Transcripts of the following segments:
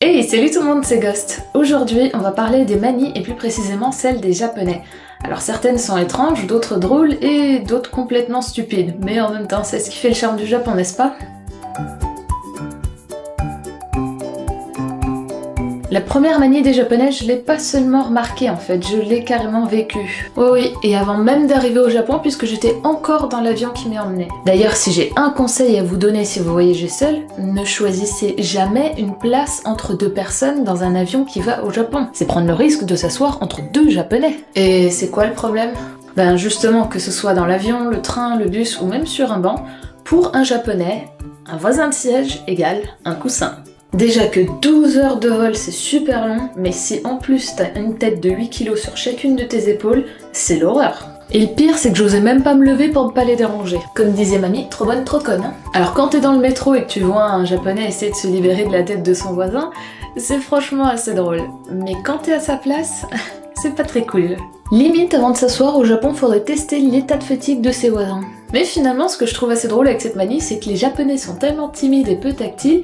Hey, salut tout le monde, c'est Ghost. Aujourd'hui, on va parler des manies et plus précisément celles des Japonais. Alors certaines sont étranges, d'autres drôles et d'autres complètement stupides. Mais en même temps, c'est ce qui fait le charme du Japon, n'est-ce pas? La première manie des Japonais, je l'ai pas seulement remarquée en fait, je l'ai carrément vécue. Oui, et avant même d'arriver au Japon, puisque j'étais encore dans l'avion qui m'y emmenait. D'ailleurs, si j'ai un conseil à vous donner si vous voyagez seul, ne choisissez jamais une place entre deux personnes dans un avion qui va au Japon. C'est prendre le risque de s'asseoir entre deux Japonais. Et c'est quoi le problème? Ben justement, que ce soit dans l'avion, le train, le bus ou même sur un banc, pour un Japonais, un voisin de siège égale un coussin. Déjà que 12 heures de vol c'est super long, mais si en plus t'as une tête de 8 kg sur chacune de tes épaules, c'est l'horreur. Et le pire c'est que j'osais même pas me lever pour ne pas les déranger. Comme disait mamie, trop bonne, trop conne, hein. Alors quand t'es dans le métro et que tu vois un japonais essayer de se libérer de la tête de son voisin, c'est franchement assez drôle. Mais quand t'es à sa place, c'est pas très cool. Limite, avant de s'asseoir au Japon, faudrait tester l'état de fatigue de ses voisins. Mais finalement, ce que je trouve assez drôle avec cette manie, c'est que les japonais sont tellement timides et peu tactiles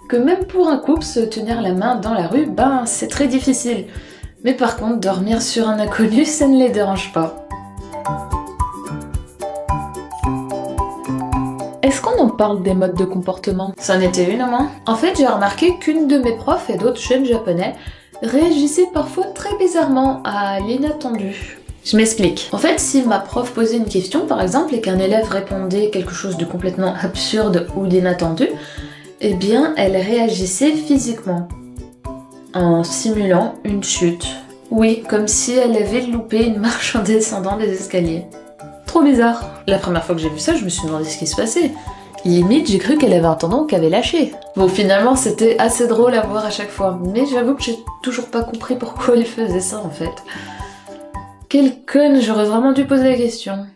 que même pour un couple, se tenir la main dans la rue, ben c'est très difficile. Mais par contre, dormir sur un inconnu, ça ne les dérange pas. Est-ce qu'on en parle des modes de comportement? C'en était une au moins. En fait, j'ai remarqué qu'une de mes profs et d'autres jeunes japonais réagissaient parfois très bizarrement à l'inattendu. Je m'explique. En fait, si ma prof posait une question par exemple et qu'un élève répondait quelque chose de complètement absurde ou d'inattendu, eh bien, elle réagissait physiquement, en simulant une chute. Oui, comme si elle avait loupé une marche en descendant des escaliers. Trop bizarre. La première fois que j'ai vu ça, je me suis demandé ce qui se passait. Limite, j'ai cru qu'elle avait un tendon qui avait lâché. Bon, finalement, c'était assez drôle à voir à chaque fois, mais j'avoue que j'ai toujours pas compris pourquoi elle faisait ça en fait. Quelle conne, j'aurais vraiment dû poser la question.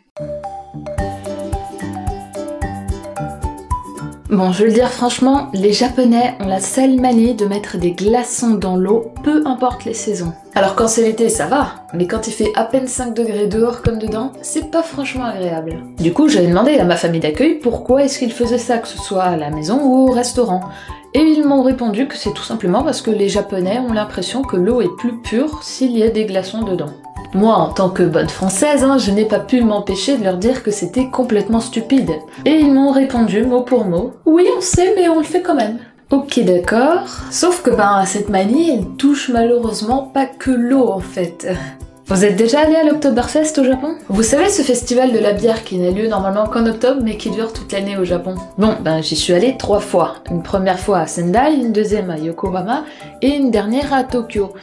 Bon, je vais le dire franchement, les Japonais ont la sale manie de mettre des glaçons dans l'eau, peu importe les saisons. Alors quand c'est l'été, ça va, mais quand il fait à peine 5 degrés dehors comme dedans, c'est pas franchement agréable. Du coup, j'avais demandé à ma famille d'accueil pourquoi est-ce qu'ils faisaient ça, que ce soit à la maison ou au restaurant. Et ils m'ont répondu que c'est tout simplement parce que les Japonais ont l'impression que l'eau est plus pure s'il y a des glaçons dedans. Moi, en tant que bonne française, je n'ai pas pu m'empêcher de leur dire que c'était complètement stupide. Et ils m'ont répondu mot pour mot, « Oui, on sait, mais on le fait quand même. » Ok, d'accord. Sauf que cette manie, elle touche malheureusement pas que l'eau en fait. Vous êtes déjà allé à l'Oktoberfest au Japon? Vous savez, ce festival de la bière qui n'a lieu normalement qu'en octobre mais qui dure toute l'année au Japon? Bon, j'y suis allée 3 fois. Une première fois à Sendai, une deuxième à Yokohama et une dernière à Tokyo.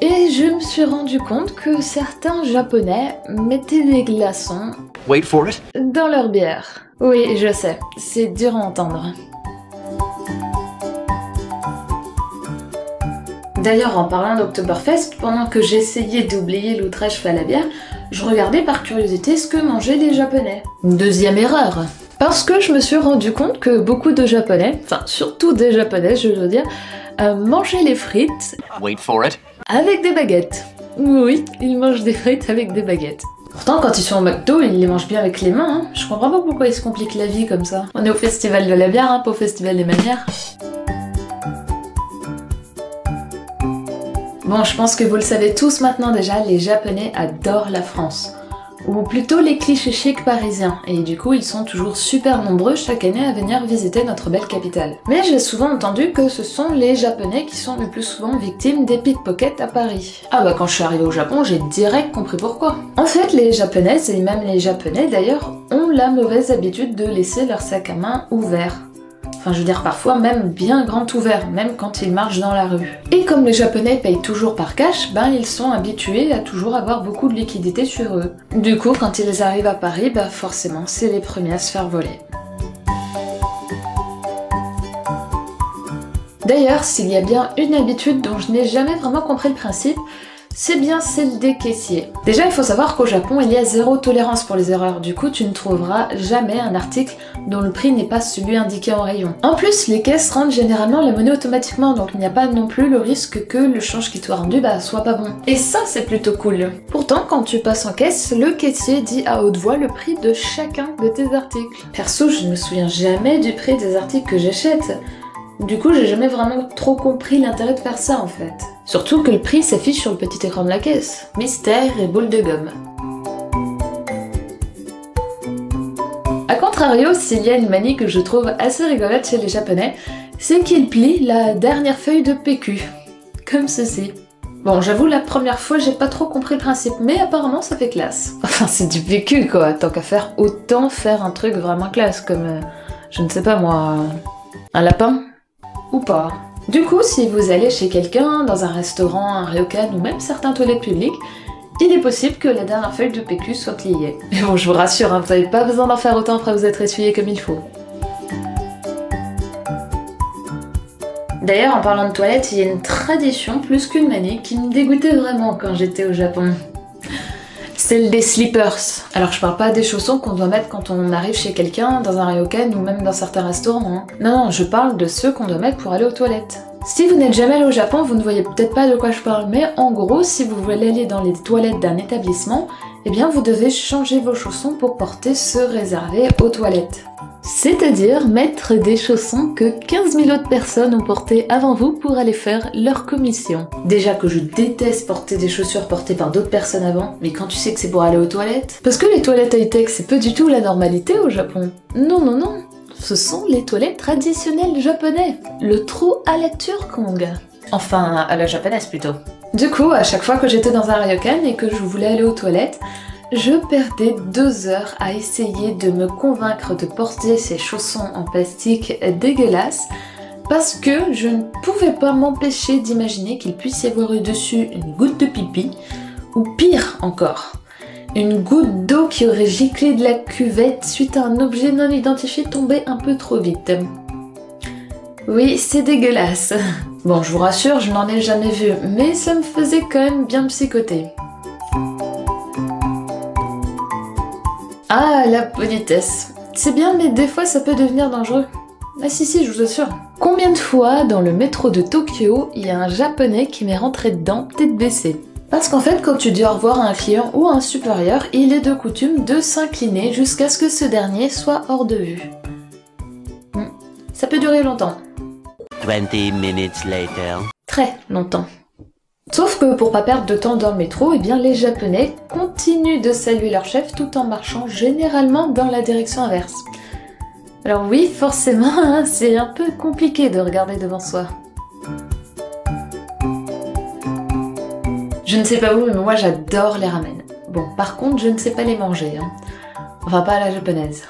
Et je me suis rendu compte que certains Japonais mettaient des glaçons Wait for it. dans leur bière. Oui, je sais, c'est dur à entendre. D'ailleurs, en parlant d'Oktoberfest, pendant que j'essayais d'oublier l'outrage fait à la bière, je regardais par curiosité ce que mangeaient les Japonais. Deuxième erreur. Parce que je me suis rendu compte que beaucoup de Japonais, enfin surtout des Japonais je veux dire, mangeaient les frites Wait for it. avec des baguettes. Oui, ils mangent des frites avec des baguettes. Pourtant, quand ils sont au McDo, ils les mangent bien avec les mains. Je comprends pas pourquoi ils se compliquent la vie comme ça. On est au festival de la bière, pas au festival des manières. Bon, je pense que vous le savez tous maintenant déjà, les Japonais adorent la France. Ou plutôt les clichés chics parisiens, et du coup ils sont toujours super nombreux chaque année à venir visiter notre belle capitale. Mais j'ai souvent entendu que ce sont les Japonais qui sont le plus souvent victimes des pickpockets à Paris. Ah quand je suis arrivée au Japon, j'ai direct compris pourquoi. En fait, les Japonaises, et même les Japonais d'ailleurs, ont la mauvaise habitude de laisser leur sac à main ouvert. Enfin, je veux dire, parfois même bien grand ouvert, même quand ils marchent dans la rue. Et comme les Japonais payent toujours par cash, ils sont habitués à toujours avoir beaucoup de liquidités sur eux. Du coup, quand ils arrivent à Paris, forcément, c'est les premiers à se faire voler. D'ailleurs, s'il y a bien une habitude dont je n'ai jamais vraiment compris le principe, c'est bien celle des caissiers. Déjà, il faut savoir qu'au Japon, il y a zéro tolérance pour les erreurs. Du coup, tu ne trouveras jamais un article dont le prix n'est pas celui indiqué en rayon. En plus, les caisses rendent généralement la monnaie automatiquement, donc il n'y a pas non plus le risque que le change qui soit rendu soit pas bon. Et ça, c'est plutôt cool. Pourtant, quand tu passes en caisse, le caissier dit à haute voix le prix de chacun de tes articles. Perso, je ne me souviens jamais du prix des articles que j'achète. Du coup, j'ai jamais vraiment trop compris l'intérêt de faire ça en fait. Surtout que le prix s'affiche sur le petit écran de la caisse. Mystère et boule de gomme. A contrario, s'il y a une manie que je trouve assez rigolote chez les japonais, c'est qu'ils plient la dernière feuille de PQ. Comme ceci. Bon, j'avoue, la première fois, j'ai pas trop compris le principe, mais apparemment, ça fait classe. Enfin, c'est du PQ, quoi. Tant qu'à faire, autant faire un truc vraiment classe, comme, je ne sais pas moi, un lapin? Ou pas. Du coup, si vous allez chez quelqu'un, dans un restaurant, un ryokan, ou même certains toilettes publiques, il est possible que la dernière feuille de PQ soit pliée. Mais bon, je vous rassure, hein, vous n'avez pas besoin d'en faire autant après vous être essuyé comme il faut. D'ailleurs, en parlant de toilettes, il y a une tradition plus qu'une manie qui me dégoûtait vraiment quand j'étais au Japon. Celle des slippers. Alors je parle pas des chaussons qu'on doit mettre quand on arrive chez quelqu'un, dans un ryokan ou même dans certains restaurants. Hein. Non, je parle de ceux qu'on doit mettre pour aller aux toilettes. Si vous n'êtes jamais allé au Japon, vous ne voyez peut-être pas de quoi je parle, mais en gros, si vous voulez aller dans les toilettes d'un établissement, eh bien vous devez changer vos chaussons pour porter ceux réservés aux toilettes. C'est-à-dire mettre des chaussons que 15 000 autres personnes ont portés avant vous pour aller faire leur commission. Déjà que je déteste porter des chaussures portées par d'autres personnes avant, mais quand tu sais que c'est pour aller aux toilettes... Parce que les toilettes high-tech, c'est pas du tout la normalité au Japon. Non. Ce sont les toilettes traditionnelles japonais. Le trou à la turkong. Enfin, à la japonaise plutôt. Du coup, à chaque fois que j'étais dans un ryokan et que je voulais aller aux toilettes, je perdais 2 heures à essayer de me convaincre de porter ces chaussons en plastique dégueulasses parce que je ne pouvais pas m'empêcher d'imaginer qu'il puisse y avoir eu dessus une goutte de pipi ou pire encore, une goutte d'eau qui aurait giclé de la cuvette suite à un objet non identifié tombé un peu trop vite. Oui, c'est dégueulasse. Bon, je vous rassure, je n'en ai jamais vu, mais ça me faisait quand même bien psychoter. Ah, la politesse. C'est bien, mais des fois ça peut devenir dangereux. Ah si, je vous assure. Combien de fois dans le métro de Tokyo, il y a un japonais qui m'est rentré dedans tête baissée? Parce qu'en fait, quand tu dis au revoir à un client ou à un supérieur, il est de coutume de s'incliner jusqu'à ce que ce dernier soit hors de vue. Ça peut durer longtemps. 20 minutes later. Très longtemps. Sauf que pour pas perdre de temps dans le métro, eh bien les Japonais continuent de saluer leur chef tout en marchant généralement dans la direction inverse. Alors oui, forcément, hein, c'est un peu compliqué de regarder devant soi. Je ne sais pas vous, mais moi j'adore les ramen. Bon, par contre, je ne sais pas les manger. Hein. Enfin, pas à la japonaise.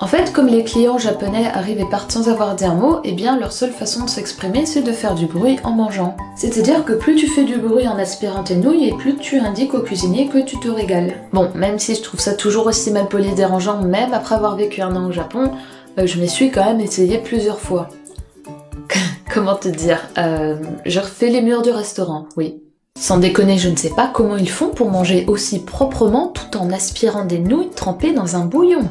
En fait, comme les clients japonais arrivent et partent sans avoir dit un mot, eh bien leur seule façon de s'exprimer c'est de faire du bruit en mangeant. C'est-à-dire que plus tu fais du bruit en aspirant tes nouilles et plus tu indiques au cuisinier que tu te régales. Bon, même si je trouve ça toujours aussi mal poli et dérangeant, même après avoir vécu 1 an au Japon, je m'y suis quand même essayé plusieurs fois. Comment te dire, je refais les murs du restaurant, oui. Sans déconner, je ne sais pas comment ils font pour manger aussi proprement tout en aspirant des nouilles trempées dans un bouillon.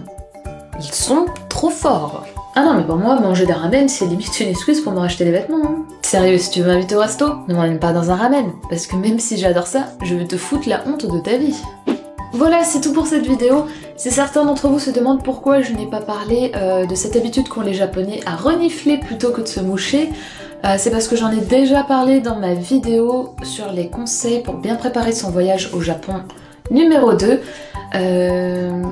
Ils sont trop forts. Ah non, mais pour moi, manger des ramen, c'est limite une excuse pour me racheter des vêtements. Hein. Sérieux, si tu veux m'inviter au resto, ne m'emmène pas dans un ramen. Parce que même si j'adore ça, je vais te foutre la honte de ta vie. Voilà, c'est tout pour cette vidéo. Si certains d'entre vous se demandent pourquoi je n'ai pas parlé de cette habitude qu'ont les Japonais à renifler plutôt que de se moucher, c'est parce que j'en ai déjà parlé dans ma vidéo sur les conseils pour bien préparer son voyage au Japon numéro 2.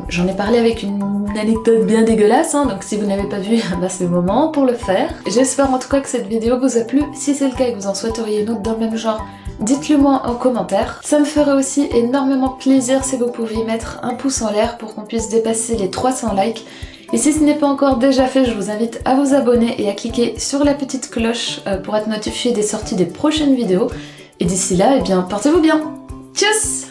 J'en ai parlé avec une anecdote bien dégueulasse, hein, donc si vous n'avez pas vu, bah c'est le moment pour le faire. J'espère en tout cas que cette vidéo vous a plu. Si c'est le cas et que vous en souhaiteriez une autre dans le même genre, dites-le moi en commentaire. Ça me ferait aussi énormément plaisir si vous pouviez mettre un pouce en l'air pour qu'on puisse dépasser les 300 likes. Et si ce n'est pas encore déjà fait, je vous invite à vous abonner et à cliquer sur la petite cloche pour être notifié des sorties des prochaines vidéos. Et d'ici là, eh bien, portez-vous bien. Tchuss!